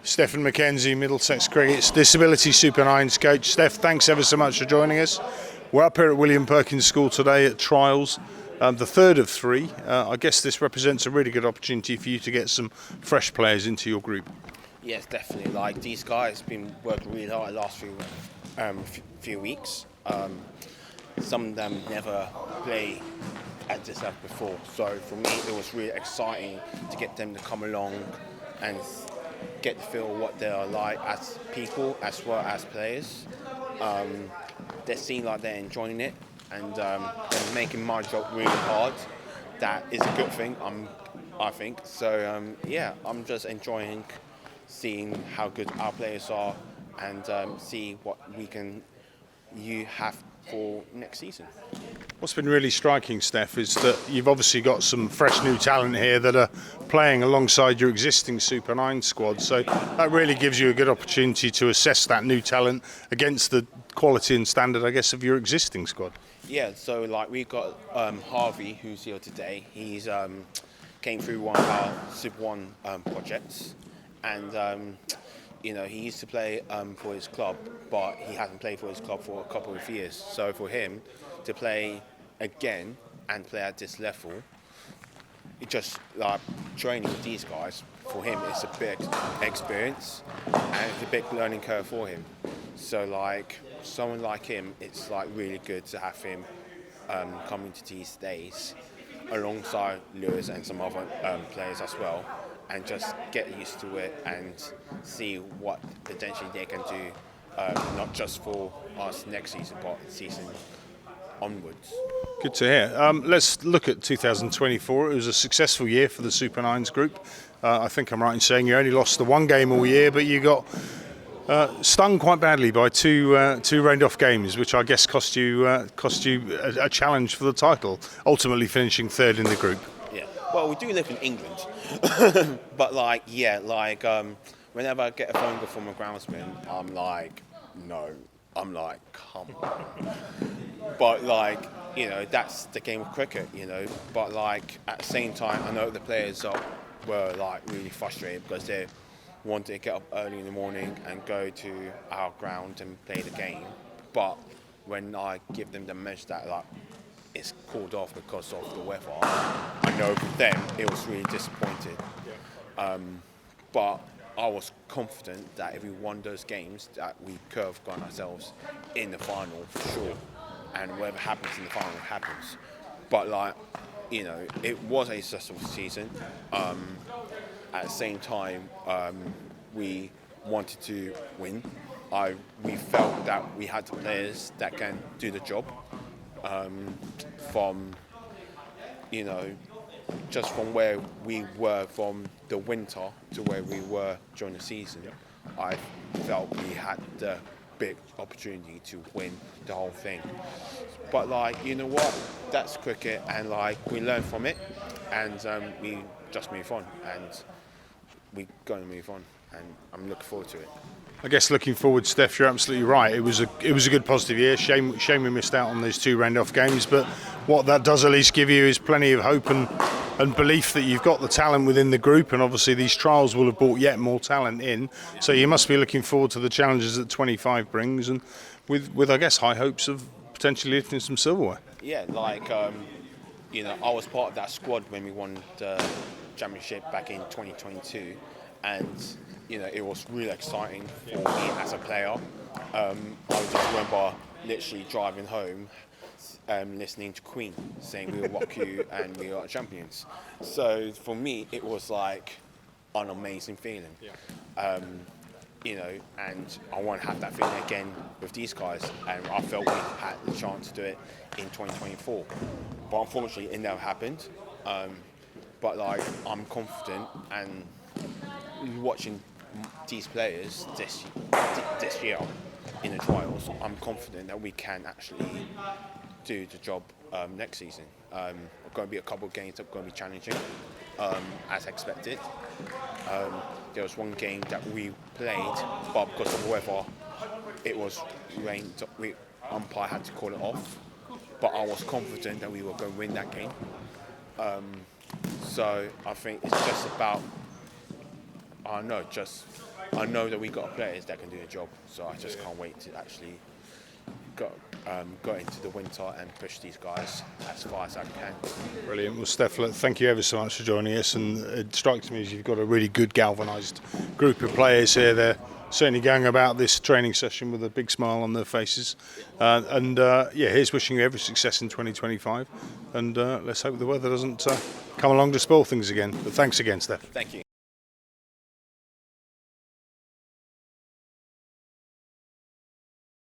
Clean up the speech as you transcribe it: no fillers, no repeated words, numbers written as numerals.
Stefan McKenzie, Middlesex Cricket's Disability Super 9s coach. Steph, thanks ever so much for joining us. We're up here at William Perkin School today at trials, the third of three. I guess this represents a really good opportunity for you to get some fresh players into your group. Yes, definitely. Like, these guys have been working really hard the last few weeks. Some of them never played at this level before, so for me it was really exciting to get them to come along and get to feel what they are like as people as well as players. They seem like they're enjoying it, and they're making my job really hard. That is a good thing, I think. So I'm just enjoying seeing how good our players are and see what you have for next season. What's been really striking, Steph, is that you've obviously got some fresh new talent here that are playing alongside your existing Super 9 squad, so that really gives you a good opportunity to assess that new talent against the quality and standard, I guess, of your existing squad. Yeah, so like we've got Harvey, who's here today. He's came through one of our Super 1 projects, and he used to play for his club, but he hasn't played for his club for a couple of years. So for him to play again and play at this level, it just like training with these guys, for him it's a big experience and it's a big learning curve for him. So like someone like him, it's like really good to have him coming to these days alongside Lewis and some other players as well, and just get used to it and see what potentially they can do, not just for us next season, but season onwards. Good to hear. Let's look at 2024. It was a successful year for the Super 9s group. I think I'm right in saying you only lost the one game all year, but you got stung quite badly by two rained-off games, which I guess cost you a challenge for the title, ultimately finishing third in the group. Yeah. Well, we do live in England, but whenever I get a phone call from a groundsman, I'm like, no. I'm like, come on. But that's the game of cricket, But at the same time, I know the players were really frustrated because they wanted to get up early in the morning and go to our ground and play the game. But when I give them the message that it's called off because of the weather, I know for them it was really disappointing. But I was confident that if we won those games, that we could have got ourselves in the final for sure. And whatever happens in the final happens. But it was a successful season. At the same time, we wanted to win. We felt that we had the players that can do the job. Just from where we were from the winter to where we were during the season, I felt we had the big opportunity to win the whole thing. But you know what? That's cricket, and we learn from it, and we just move on, and we're going to move on, and I'm looking forward to it. I guess looking forward, Steph, you're absolutely right. It was a good positive year. Shame we missed out on those two rained-off games, but what that does at least give you is plenty of hope and belief that you've got the talent within the group, and obviously these trials will have brought yet more talent in. So you must be looking forward to the challenges that 25 brings, and with I guess high hopes of potentially lifting some silverware. Yeah, I was part of that squad when we won the championship back in 2022, and it was really exciting for me as a player. I just remember literally driving home, listening to Queen saying we will rock you and we are champions. So for me, it was like an amazing feeling. And I want to have that feeling again with these guys, and I felt we had the chance to do it in 2024. But unfortunately, it never happened. But I'm confident, and watching these players this year in the trials, I'm confident that we can actually do the job next season. There's going to be a couple of games that are going to be challenging, as expected. There was one game that we played, but because of the weather, it was rained. Umpire had to call it off, but I was confident that we were going to win that game. So I think it's just about I know that we got players that can do the job. So I just can't wait to actually go into the winter and push these guys as far as I can. Brilliant. Well, Steph, thank you ever so much for joining us. And it strikes me as you've got a really good galvanised group of players here. They're certainly going about this training session with a big smile on their faces. Here's wishing you every success in 2025. And let's hope the weather doesn't come along to spoil things again. But thanks again, Steph. Thank you.